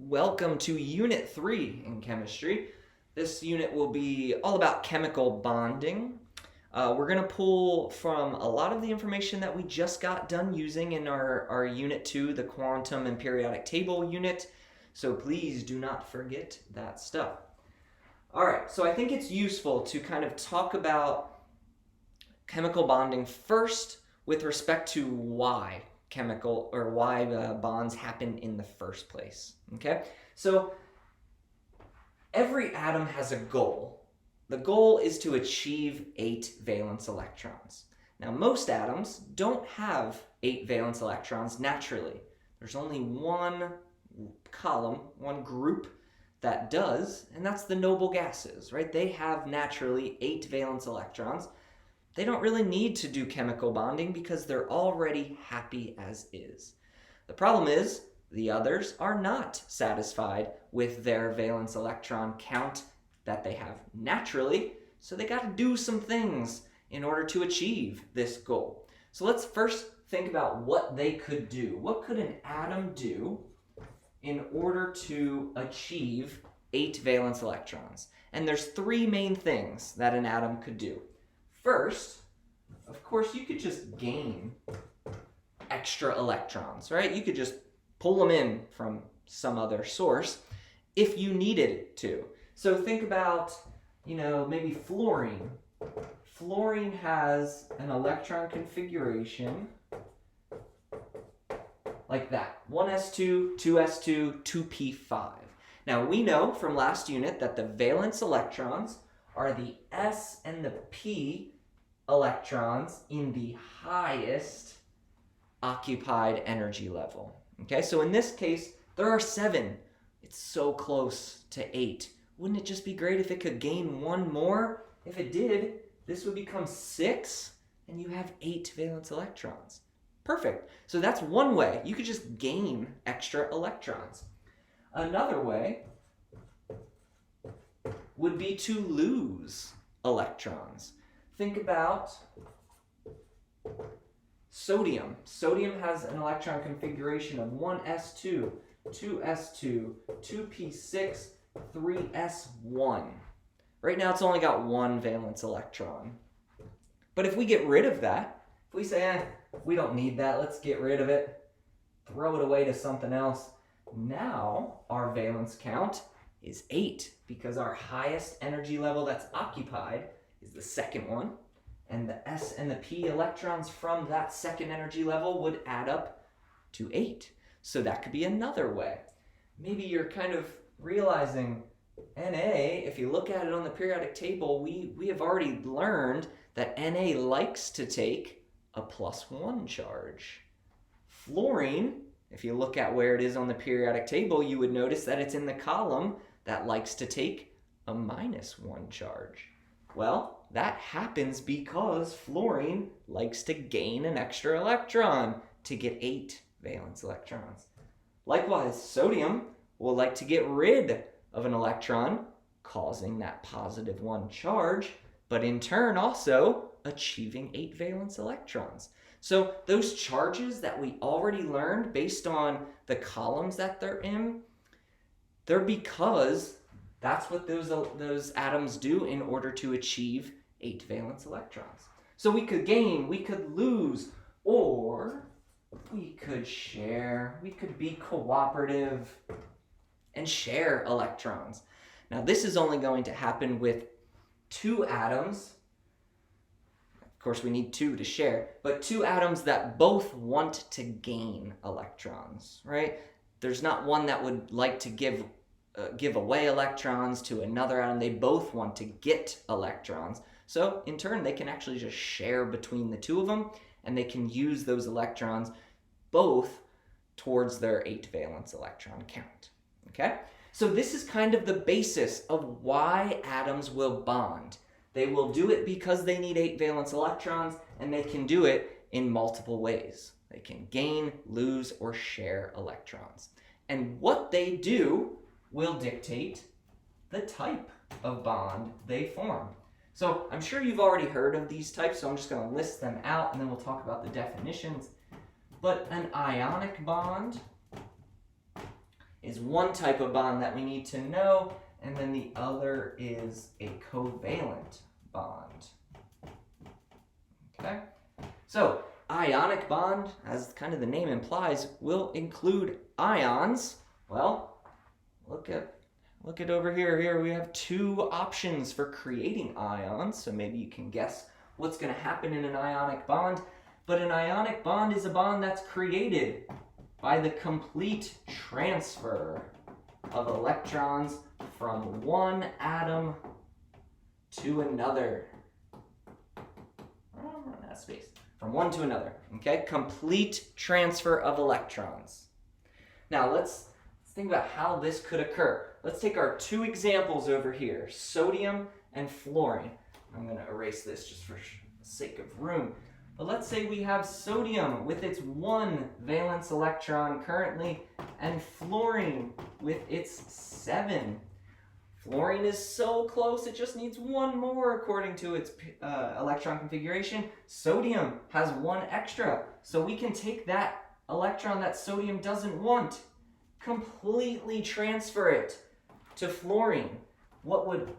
Welcome to Unit 3 in chemistry. This unit will be all about chemical bonding. We're going to pull from a lot of the information that we just got done using in our Unit 2, the quantum and periodic table unit. So please do not forget that stuff. All right, so I think it's useful to kind of talk about chemical bonding first with respect to why bonds happen in the first place. Okay, so every atom has a goal. The goal is to achieve 8 valence electrons. Now, most atoms don't have 8 valence electrons naturally. There's only one column, one group that does, and that's the noble gases, right? They have naturally 8 valence electrons. They don't really need to do chemical bonding because they're already happy as is. The problem is the others are not satisfied with their valence electron count that they have naturally, so they got to do some things in order to achieve this goal. So let's first think about what they could do. What could an atom do in order to achieve 8 valence electrons? And there's 3 main things that an atom could do. First, of course, you could just gain extra electrons, right? You could just pull them in from some other source if you needed to. So think about, maybe fluorine. Fluorine has an electron configuration like that. 1s2, 2s2, 2p5. Now, we know from last unit that the valence electrons are the s and the p electrons in the highest occupied energy level. Okay, so in this case, there are 7. It's so close to 8. Wouldn't it just be great if it could gain 1 more? If it did, this would become 6, and you have 8 valence electrons. Perfect. So that's one way. You could just gain extra electrons. Another way would be to lose electrons. Think about sodium. Sodium has an electron configuration of 1s2, 2s2, 2p6, 3s1. Right now it's only got 1 valence electron. But if we get rid of that, if we say, we don't need that, let's get rid of it, throw it away to something else, now our valence count is 8 because our highest energy level that's occupied is the second one, and the s and the p electrons from that second energy level would add up to 8. So that could be another way. Maybe you're kind of realizing Na, if you look at it on the periodic table, we have already learned that Na likes to take a +1 charge. Fluorine, if you look at where it is on the periodic table, you would notice that it's in the column that likes to take a -1 charge. Well, that happens because fluorine likes to gain an extra electron to get 8 valence electrons. Likewise, sodium will like to get rid of an electron, causing that +1 charge, but in turn also achieving 8 valence electrons. So those charges that we already learned based on the columns that they're in, they're because that's what those atoms do in order to achieve 8 valence electrons. So we could gain, we could lose, or we could share, we could be cooperative and share electrons. Now this is only going to happen with 2 atoms. Of course we need 2 to share, but 2 atoms that both want to gain electrons, right? There's not one that would like to give away electrons to another atom. They both want to get electrons. So in turn, they can actually just share between the 2 of them, and they can use those electrons both towards their 8 valence electron count. Okay? So this is kind of the basis of why atoms will bond. They will do it because they need 8 valence electrons, and they can do it in multiple ways. They can gain, lose, or share electrons. And what they do will dictate the type of bond they form. So I'm sure you've already heard of these types, so I'm just going to list them out and then we'll talk about the definitions. But an ionic bond is one type of bond that we need to know, and then the other is a covalent bond. Okay? So, ionic bond, as kind of the name implies, will include ions. Well, look at over here. Here we have two options for creating ions, so maybe you can guess what's going to happen in an ionic bond. But an ionic bond is a bond that's created by the complete transfer of electrons from one atom to another. Oh, run out of space. From one to another, okay? Complete transfer of electrons. Now let's think about how this could occur. Let's take our two examples over here, sodium and fluorine. I'm going to erase this just for the sake of room. But let's say we have sodium with its one valence electron currently, and fluorine with its 7. Fluorine is so close, it just needs one more according to its electron configuration. Sodium has one extra, so we can take that electron that sodium doesn't want, completely transfer it to fluorine. What would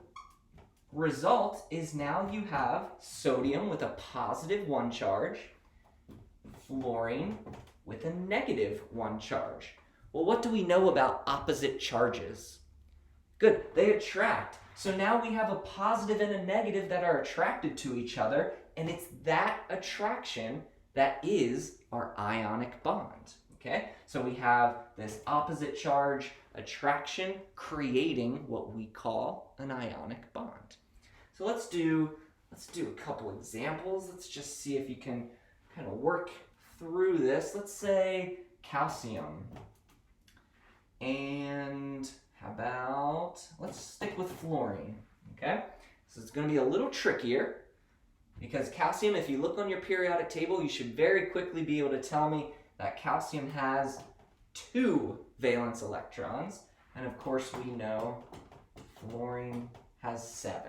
result is now you have sodium with a positive 1 charge, fluorine with a negative 1 charge. Well, what do we know about opposite charges? Good, they attract. So now we have a positive and a negative that are attracted to each other, and it's that attraction that is our ionic bond. Okay, so we have this opposite charge attraction creating what we call an ionic bond. So let's do a couple examples. Let's just see if you can kind of work through this. Let's say calcium. And how about, let's stick with fluorine, okay? So it's going to be a little trickier because calcium, if you look on your periodic table, you should very quickly be able to tell me that calcium has 2 valence electrons. And of course we know fluorine has 7.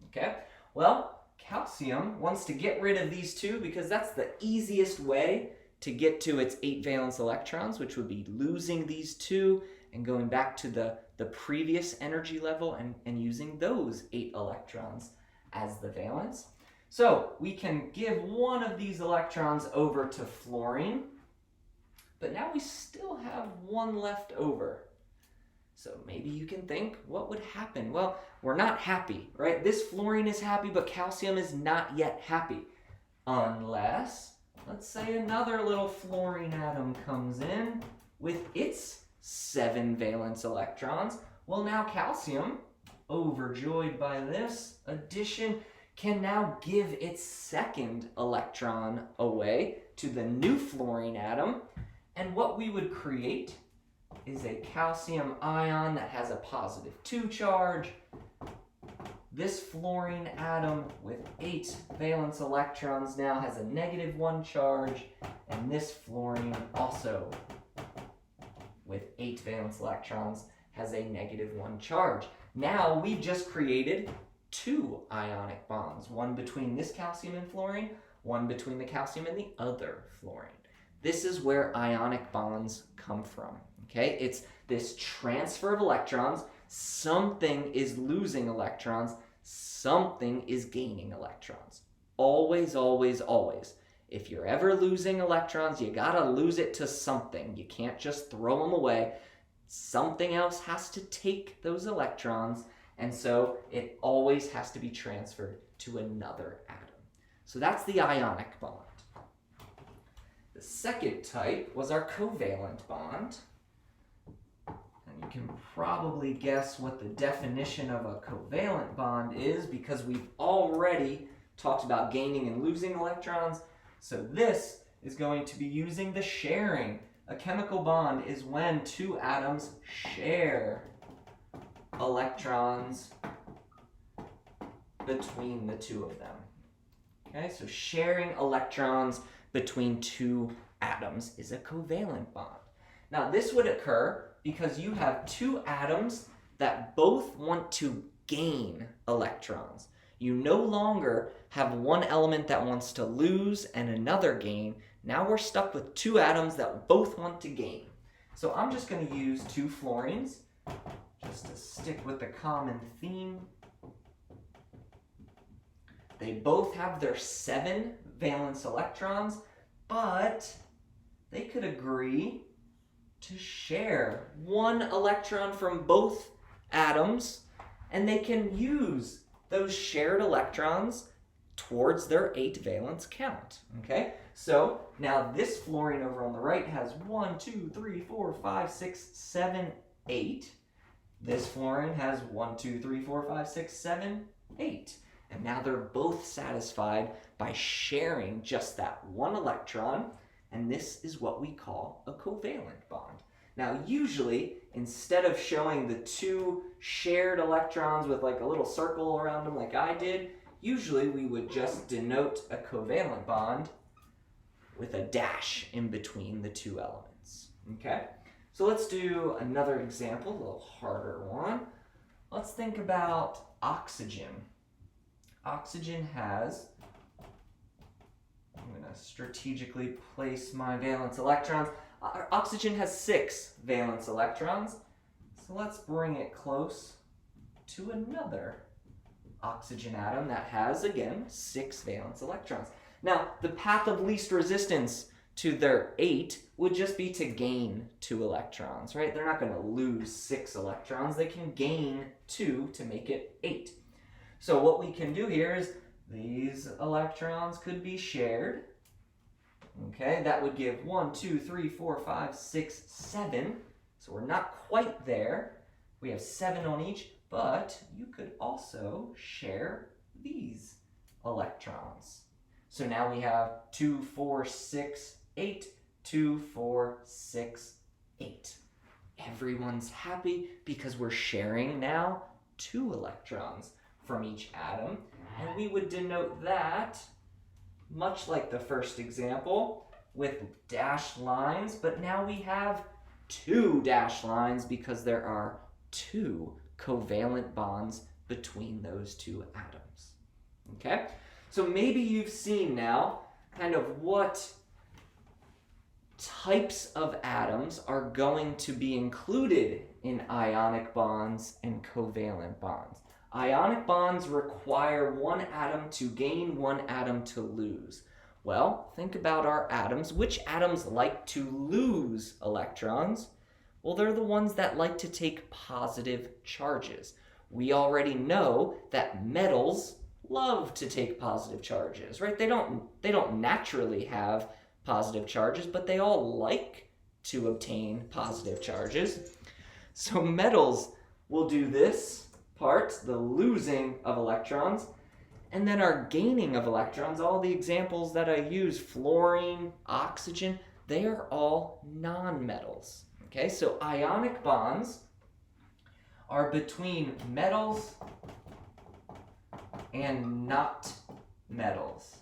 Okay, well, calcium wants to get rid of these 2 because that's the easiest way to get to its 8 valence electrons, which would be losing these 2 and going back to the previous energy level and using those 8 electrons as the valence. So we can give one of these electrons over to fluorine, but now we still have 1 left over. So maybe you can think, what would happen? Well, we're not happy, right? This fluorine is happy, but calcium is not yet happy. Unless, let's say another little fluorine atom comes in with its 7 valence electrons. Well, now calcium, overjoyed by this addition, can now give its 2nd electron away to the new fluorine atom. And what we would create is a calcium ion that has a positive 2 charge. This fluorine atom with 8 valence electrons now has a negative 1 charge, and this fluorine also with 8 valence electrons has a negative 1 charge. Now we've just created 2 ionic bonds, one between this calcium and fluorine, one between the calcium and the other fluorine. This is where ionic bonds come from. Okay, it's this transfer of electrons. Something is losing electrons, something is gaining electrons. Always, always, always. If you're ever losing electrons, you gotta lose it to something. You can't just throw them away. Something else has to take those electrons, and so it always has to be transferred to another atom. So that's the ionic bond. The second type was our covalent bond. And you can probably guess what the definition of a covalent bond is because we've already talked about gaining and losing electrons. So this is going to be using the sharing. A chemical bond is when 2 atoms share electrons between the 2 of them. Okay, so sharing electrons between 2 atoms is a covalent bond. Now this would occur because you have 2 atoms that both want to gain electrons. You no longer have one element that wants to lose and another gain. Now we're stuck with 2 atoms that both want to gain. So I'm just going to use 2 fluorines just to stick with the common theme. They both have their 7 valence electrons, but they could agree to share 1 electron from both atoms, and they can use those shared electrons towards their 8 valence count. Okay, so now this fluorine over on the right has 1, 2, 3, 4, 5, 6, 7, 8. This fluorine has 1, 2, 3, 4, 5, 6, 7, 8. And now they're both satisfied by sharing just that 1 electron, and this is what we call a covalent bond. Now usually, instead of showing the 2 shared electrons with like a little circle around them like I did, usually we would just denote a covalent bond with a dash in between the 2 elements. Okay? So let's do another example, a little harder one. Let's think about oxygen. Oxygen has, I'm going to strategically place my valence electrons. Oxygen has 6 valence electrons. So let's bring it close to another oxygen atom that has, again, 6 valence electrons. Now, the path of least resistance to their 8 would just be to gain 2 electrons, right? They're not going to lose 6 electrons. They can gain 2 to make it 8. So what we can do here is these electrons could be shared. Okay, that would give 1, 2, 3, 4, 5, 6, 7. So we're not quite there. We have 7 on each, but you could also share these electrons. So now we have 2, 4, 6, 8, 2, 4, 6, 8. Everyone's happy because we're sharing now 2 electrons from each atom, and we would denote that much like the first example with dashed lines, but now we have 2 dashed lines because there are 2 covalent bonds between those 2 atoms. Okay, so maybe you've seen now kind of what types of atoms are going to be included in ionic bonds and covalent bonds. Ionic bonds require 1 atom to gain, 1 atom to lose. Well, think about our atoms. Which atoms like to lose electrons? Well, they're the ones that like to take positive charges. We already know that metals love to take positive charges, right? They don't naturally have positive charges, but they all like to obtain positive charges. So metals will do this part, the losing of electrons, and then our gaining of electrons. All the examples that I use, fluorine, oxygen, they are all nonmetals. Okay, so ionic bonds are between metals and not metals.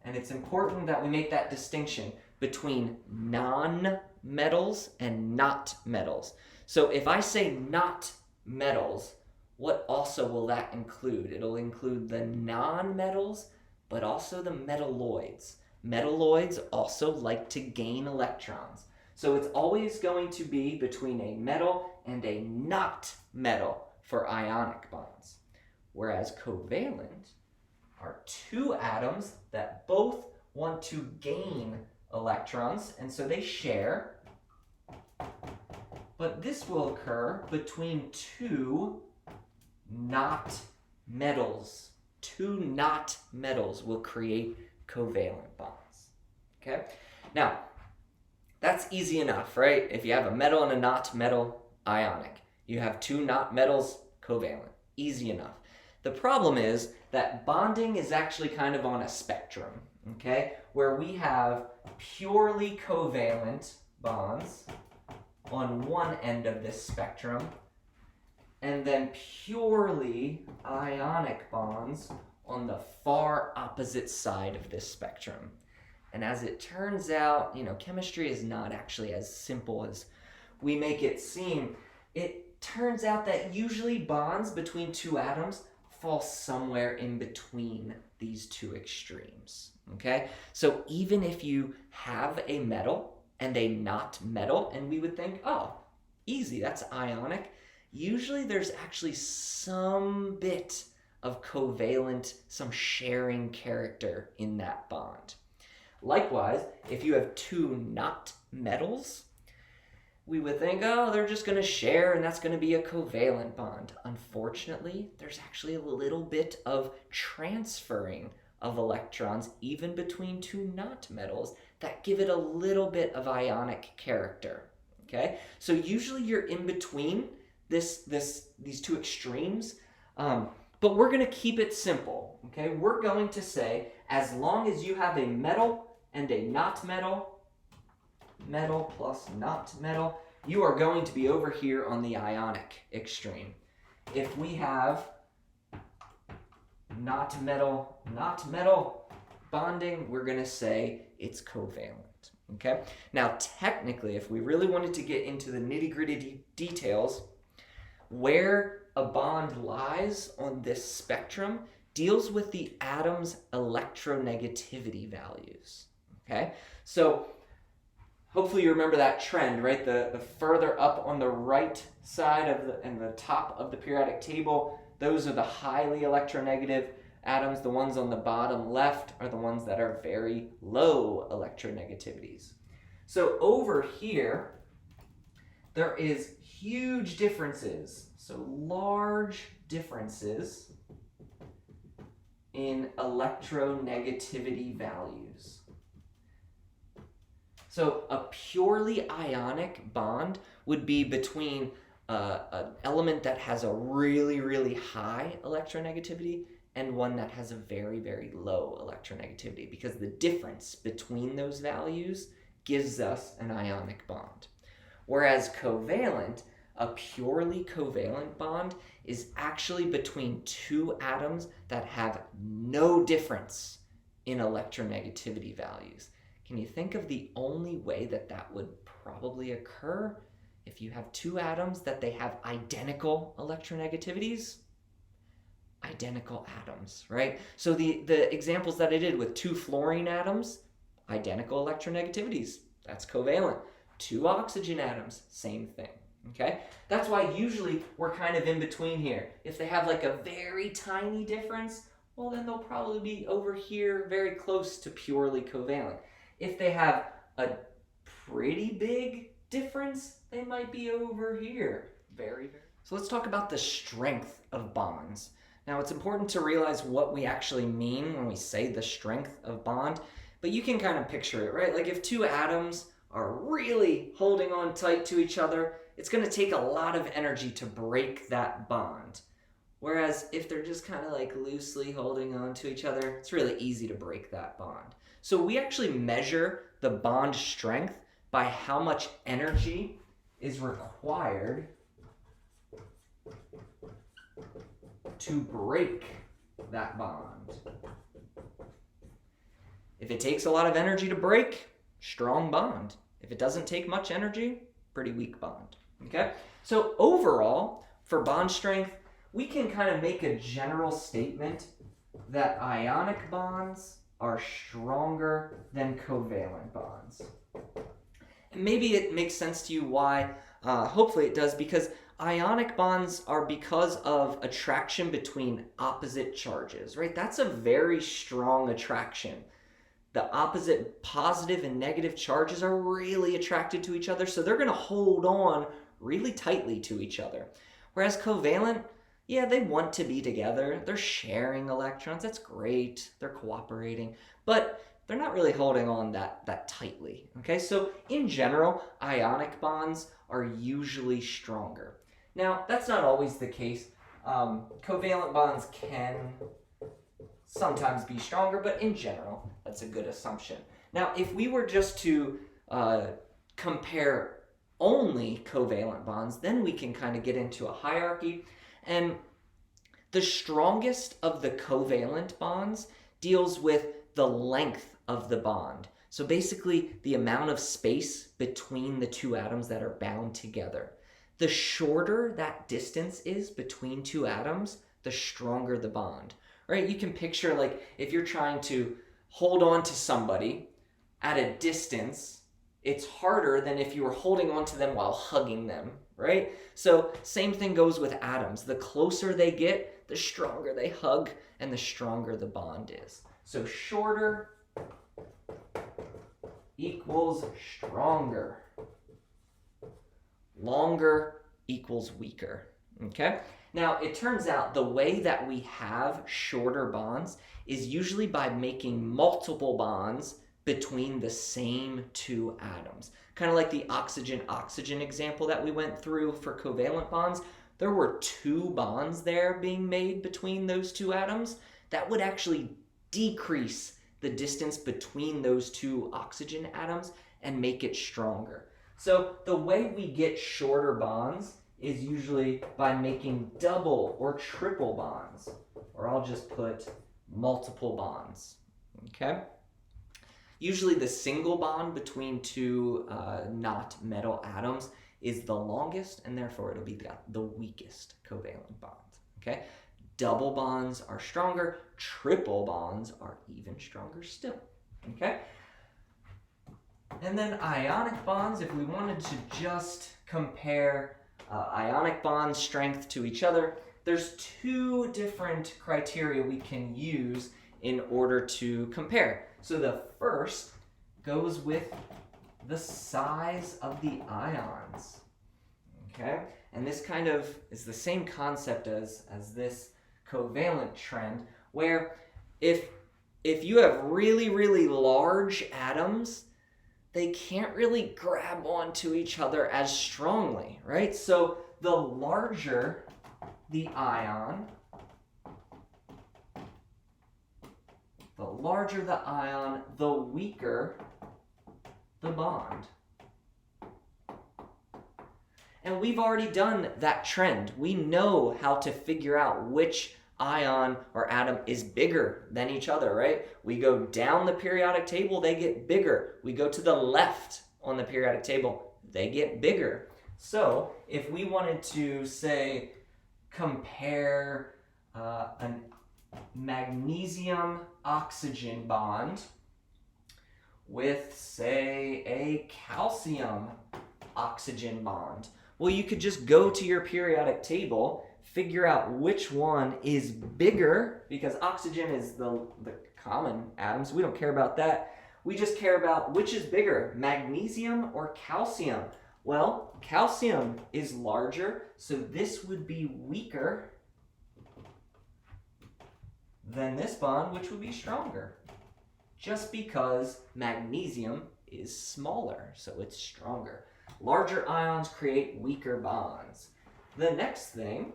And it's important that we make that distinction between non-metals and not metals. So if I say not metals, what also will that include? It'll include the non-metals, but also the metalloids. Metalloids also like to gain electrons. So it's always going to be between a metal and a not metal for ionic bonds. Whereas covalent are 2 atoms that both want to gain electrons, and so they share. But this will occur between 2 not metals. 2 not metals will create covalent bonds. Okay? Now, that's easy enough, right? If you have a metal and a not metal, ionic. You have 2 not metals, covalent. Easy enough. The problem is that bonding is actually kind of on a spectrum, okay? Where we have purely covalent bonds on one end of this spectrum, and then purely ionic bonds on the far opposite side of this spectrum. And as it turns out, chemistry is not actually as simple as we make it seem. It turns out that usually bonds between 2 atoms fall somewhere in between these 2 extremes, okay? So even if you have a metal and a not metal, and we would think, oh, easy, that's ionic. Usually there's actually some bit of covalent, some sharing character in that bond. Likewise, if you have two not metals, we would think, oh, they're just going to share and that's going to be a covalent bond. Unfortunately, there's actually a little bit of transferring of electrons even between two not metals that give it a little bit of ionic character. Okay, so usually you're in between these two extremes, but we're going to keep it simple. Okay, we're going to say as long as you have a metal and a not metal, metal plus not metal, you are going to be over here on the ionic extreme. If we have not metal bonding, we're going to say it's covalent. Okay? Now, technically, if we really wanted to get into the nitty-gritty details, where a bond lies on this spectrum deals with the atom's electronegativity values. Okay? So, hopefully you remember that trend, right? The further up on the right side of the top of the periodic table, those are the highly electronegative atoms. The ones on the bottom left are the ones that are very low electronegativities. So over here, there is huge differences, so large differences in electronegativity values. So a purely ionic bond would be between an element that has a really, really high electronegativity and one that has a very, very low electronegativity, because the difference between those values gives us an ionic bond. Whereas covalent, a purely covalent bond, is actually between two atoms that have no difference in electronegativity values. Can you think of the only way that that would probably occur? If you have two atoms that they have identical electronegativities? Identical atoms, right? So the examples that I did with two fluorine atoms, identical electronegativities, that's covalent. Two oxygen atoms, same thing, okay? That's why usually we're kind of in between here. If they have like a very tiny difference, well then they'll probably be over here very close to purely covalent. If they have a pretty big difference, they might be over here. Very, very. So let's talk about the strength of bonds. Now, it's important to realize what we actually mean when we say the strength of bond, but you can kind of picture it, right? Like if two atoms are really holding on tight to each other, it's going to take a lot of energy to break that bond. Whereas if they're just kind of like loosely holding on to each other, it's really easy to break that bond. So we actually measure the bond strength by how much energy is required to break that bond. If it takes a lot of energy to break, strong bond. If it doesn't take much energy, pretty weak bond. Okay? So overall, for bond strength, we can kind of make a general statement that ionic bonds are stronger than covalent bonds. And maybe it makes sense to you why. Hopefully it does, because ionic bonds are because of attraction between opposite charges, right? That's a very strong attraction. The opposite positive and negative charges are really attracted to each other, so they're going to hold on really tightly to each other. Whereas covalent, yeah, they want to be together. They're sharing electrons. That's great. They're cooperating, but they're not really holding on that tightly. Okay, so in general, ionic bonds are usually stronger. Now, that's not always the case. Covalent bonds can sometimes be stronger, but in general, that's a good assumption. Now, if we were just to compare only covalent bonds, then we can kind of get into a hierarchy. And the strongest of the covalent bonds deals with the length of the bond. So basically, the amount of space between the two atoms that are bound together. The shorter that distance is between two atoms, the stronger the bond. Right? You can picture, like, if you're trying to hold on to somebody at a distance, it's harder than if you were holding onto them while hugging them, right? So same thing goes with atoms. The closer they get, the stronger they hug and the stronger the bond is. So shorter equals stronger. Longer equals weaker, okay? Now, it turns out the way that we have shorter bonds is usually by making multiple bonds between the same two atoms. Kind of like the oxygen-oxygen example that we went through for covalent bonds. There were two bonds there being made between those two atoms. That would actually decrease the distance between those two oxygen atoms and make it stronger. So the way we get shorter bonds is usually by making double or triple bonds, or I'll just put multiple bonds, okay? Usually the single bond between two not metal atoms is the longest, and therefore it'll be the weakest covalent bond, okay? Double bonds are stronger, triple bonds are even stronger still, okay? And then ionic bonds, if we wanted to just compare ionic bond strength to each other, there's two different criteria we can use in order to compare. So the first goes with the size of the ions, okay? And this kind of is the same concept as this covalent trend, where if you have really, really large atoms, they can't really grab onto each other as strongly, right? So the larger the ion, the weaker the bond. And we've already done that trend. We know how to figure out which ion or atom is bigger than each other, right? We go down the periodic table, they get bigger. We go to the left on the periodic table, they get bigger. So if we wanted to, say, compare an magnesium-oxygen bond with, say, a calcium-oxygen bond, well, you could just go to your periodic table, figure out which one is bigger, because oxygen is the common atom, so we don't care about that. We just care about which is bigger, magnesium or calcium. Well, calcium is larger, so this would be weaker than this bond, which would be stronger, just because magnesium is smaller, so it's stronger. Larger ions create weaker bonds. The next thing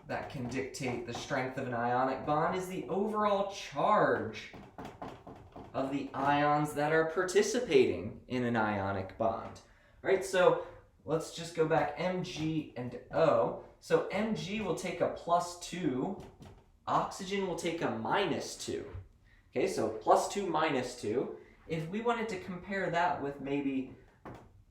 that can dictate the strength of an ionic bond is the overall charge of the ions that are participating in an ionic bond. All right, so let's just go back, Mg and O. So Mg will take a +2, oxygen will take a -2. Okay, so +2, -2. If we wanted to compare that with maybe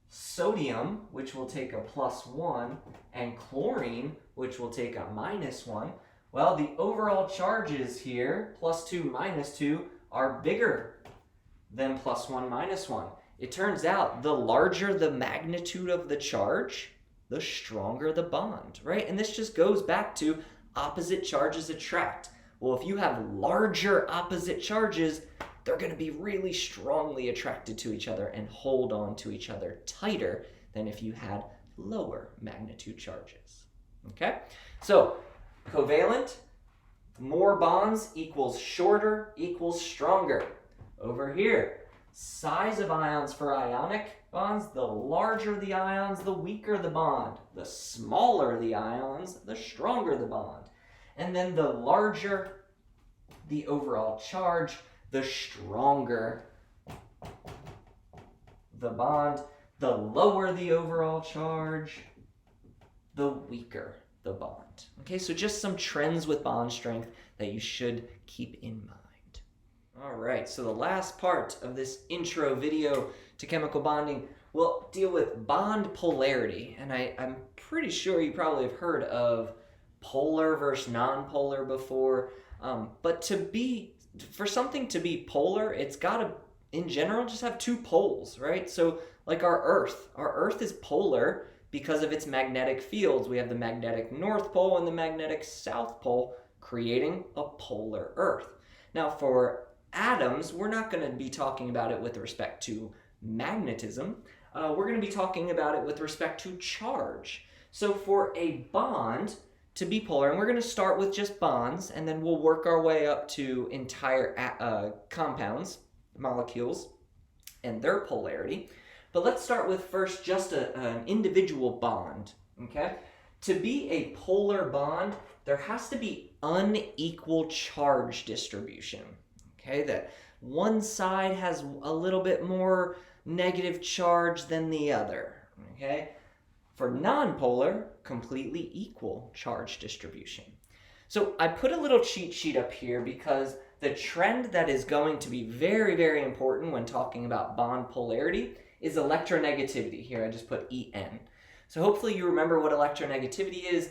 sodium, which will take a +1, and chlorine, which will take a -1, well, the overall charges here, +2, -2, are bigger than +1, -1. It turns out the larger the magnitude of the charge, the stronger the bond, right? And this just goes back to opposite charges attract. Well, if you have larger opposite charges, they're going to be really strongly attracted to each other and hold on to each other tighter than if you had lower magnitude charges. Okay? So, covalent, more bonds equals shorter equals stronger. Over here, size of ions for ionic bonds, the larger the ions, the weaker the bond. The smaller the ions, the stronger the bond. And then the larger the overall charge, the stronger the bond. The lower the overall charge, the weaker the bond. Okay, so just some trends with bond strength that you should keep in mind. All right, so the last part of this intro video to chemical bonding will deal with bond polarity. And I'm pretty sure you probably have heard of polar versus non-polar before. But for something to be polar, it's got to in general just have two poles, right? So like our Earth is polar because of its magnetic fields. We have the magnetic North Pole and the magnetic South Pole, creating a polar Earth. Now for atoms, we're not going to be talking about it with respect to magnetism. We're going to be talking about it with respect to charge. So for a bond to be polar, and we're going to start with just bonds, and then we'll work our way up to entire compounds, molecules, and their polarity. But let's start with first just an individual bond, okay? To be a polar bond, there has to be unequal charge distribution, okay? That one side has a little bit more negative charge than the other, okay? For nonpolar, completely equal charge distribution. So I put a little cheat sheet up here because the trend that is going to be very, very important when talking about bond polarity is electronegativity. Here I just put En. So hopefully you remember what electronegativity is.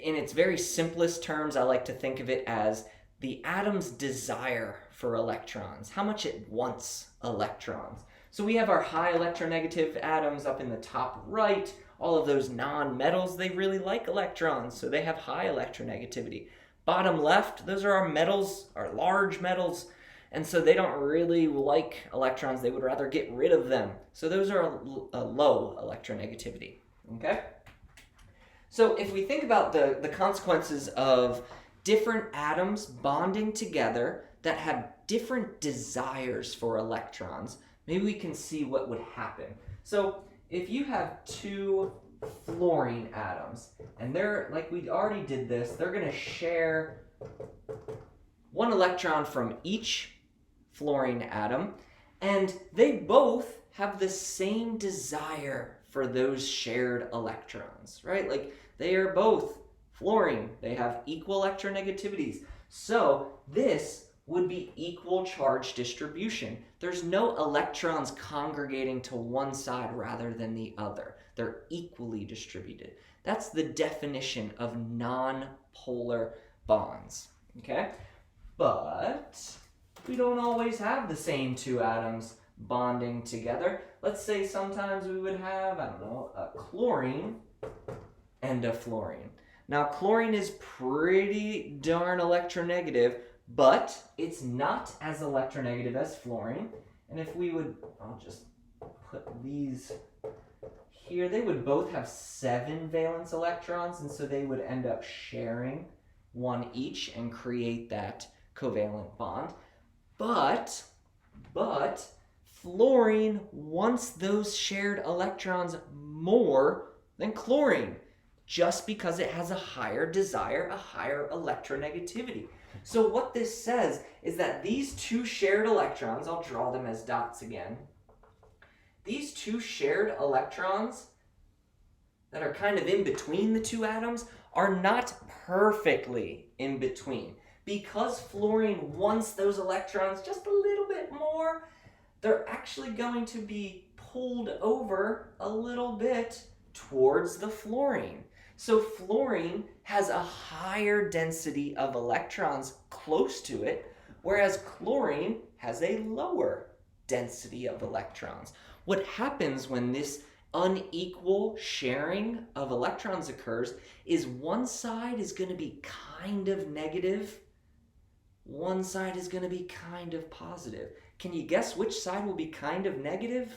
In its very simplest terms, I like to think of it as the atom's desire for electrons, how much it wants electrons. So we have our high electronegative atoms up in the top right. All of those non-metals, they really like electrons, so they have high electronegativity. Bottom left, those are our metals, our large metals, and so they don't really like electrons. They would rather get rid of them. So those are a low electronegativity, okay? So if we think about the consequences of different atoms bonding together that have different desires for electrons, maybe we can see what would happen. So if you have two fluorine atoms, and they're, like we already did this, they're going to share one electron from each fluorine atom, and they both have the same desire for those shared electrons, right? Like they are both fluorine, they have equal electronegativities. So this would be equal charge distribution. There's no electrons congregating to one side rather than the other. They're equally distributed. That's the definition of non-polar bonds, okay? But we don't always have the same two atoms bonding together. Let's say sometimes we would have, I don't know, a chlorine and a fluorine. Now, chlorine is pretty darn electronegative, but it's not as electronegative as fluorine. And if we would, I'll just put these here, they would both have 7 valence electrons, and so they would end up sharing one each and create that covalent bond. But fluorine wants those shared electrons more than chlorine, just because it has a higher desire, a higher electronegativity. So what this says is that these two shared electrons, I'll draw them as dots again, these two shared electrons that are kind of in between the two atoms are not perfectly in between. Because fluorine wants those electrons just a little bit more, they're actually going to be pulled over a little bit towards the fluorine. So fluorine has a higher density of electrons close to it, whereas chlorine has a lower density of electrons. What happens when this unequal sharing of electrons occurs is one side is going to be kind of negative, one side is going to be kind of positive. Can you guess which side will be kind of negative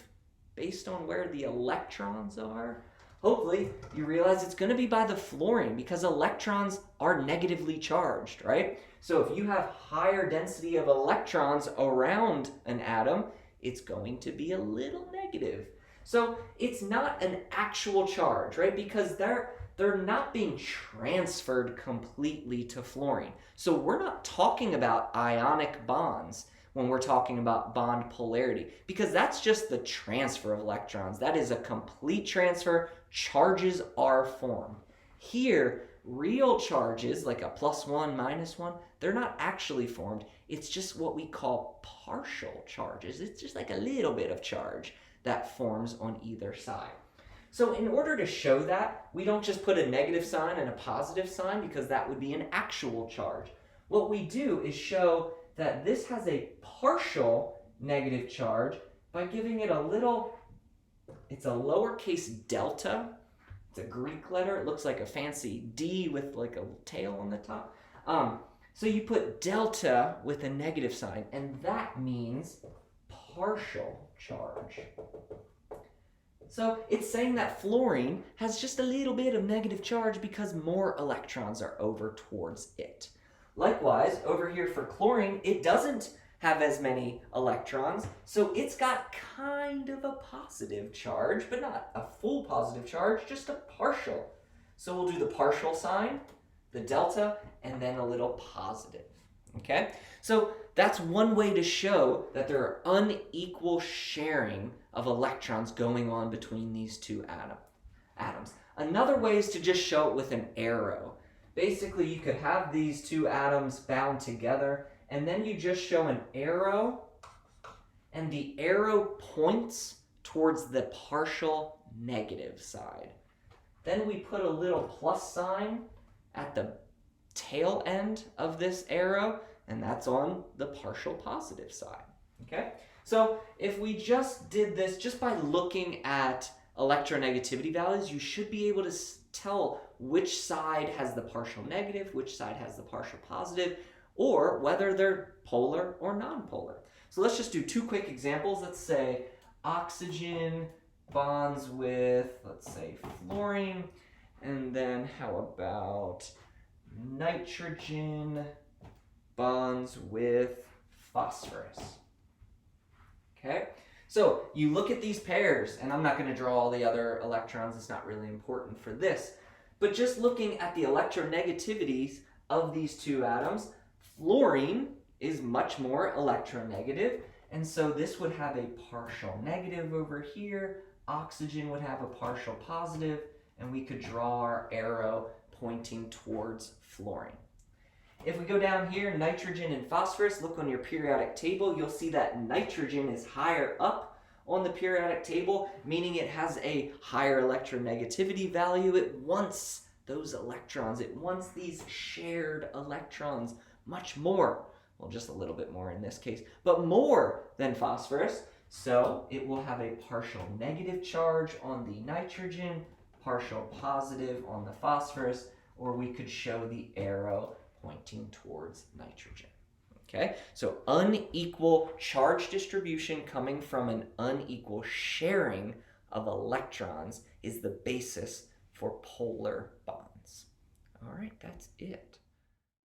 based on where the electrons are? Hopefully you realize it's going to be by the fluorine because electrons are negatively charged, right? So if you have higher density of electrons around an atom, it's going to be a little negative. So it's not an actual charge, right? Because they're not being transferred completely to fluorine. So we're not talking about ionic bonds when we're talking about bond polarity, because that's just the transfer of electrons. That is a complete transfer. Charges are formed. Here, real charges, like a +1, -1, they're not actually formed. It's just what we call partial charges. It's just like a little bit of charge that forms on either side. So in order to show that, we don't just put a negative sign and a positive sign because that would be an actual charge. What we do is show that this has a partial negative charge by giving it it's a lowercase delta. It's a Greek letter. It looks like a fancy D with like a tail on the top. So you put delta with a negative sign, and that means partial charge. So it's saying that fluorine has just a little bit of negative charge because more electrons are over towards it. Likewise, over here for chlorine, it doesn't have as many electrons, so it's got kind of a positive charge, but not a full positive charge, just a partial. So we'll do the partial sign, the delta, and then a little positive. Okay? So that's one way to show that there are unequal sharing of electrons going on between these two atoms. Another way is to just show it with an arrow. Basically, you could have these two atoms bound together, and then you just show an arrow, and the arrow points towards the partial negative side. Then we put a little plus sign at the tail end of this arrow, and that's on the partial positive side. Okay? So if we just did this just by looking at electronegativity values, you should be able to tell which side has the partial negative, which side has the partial positive, or whether they're polar or nonpolar. So let's just do two quick examples. Let's say oxygen bonds with, let's say, fluorine, and then how about nitrogen bonds with phosphorus. Okay, so you look at these pairs, and I'm not going to draw all the other electrons, it's not really important for this, but just looking at the electronegativities of these two atoms, fluorine is much more electronegative, and so this would have a partial negative over here, oxygen would have a partial positive, and we could draw our arrow pointing towards fluorine. If we go down here, nitrogen and phosphorus, look on your periodic table, you'll see that nitrogen is higher up on the periodic table, meaning it has a higher electronegativity value. It wants those electrons, it wants these shared electrons much more, well, just a little bit more in this case, but more than phosphorus. So it will have a partial negative charge on the nitrogen, partial positive on the phosphorus, or we could show the arrow pointing towards nitrogen. Okay, so unequal charge distribution coming from an unequal sharing of electrons is the basis for polar bonds. All right, that's it.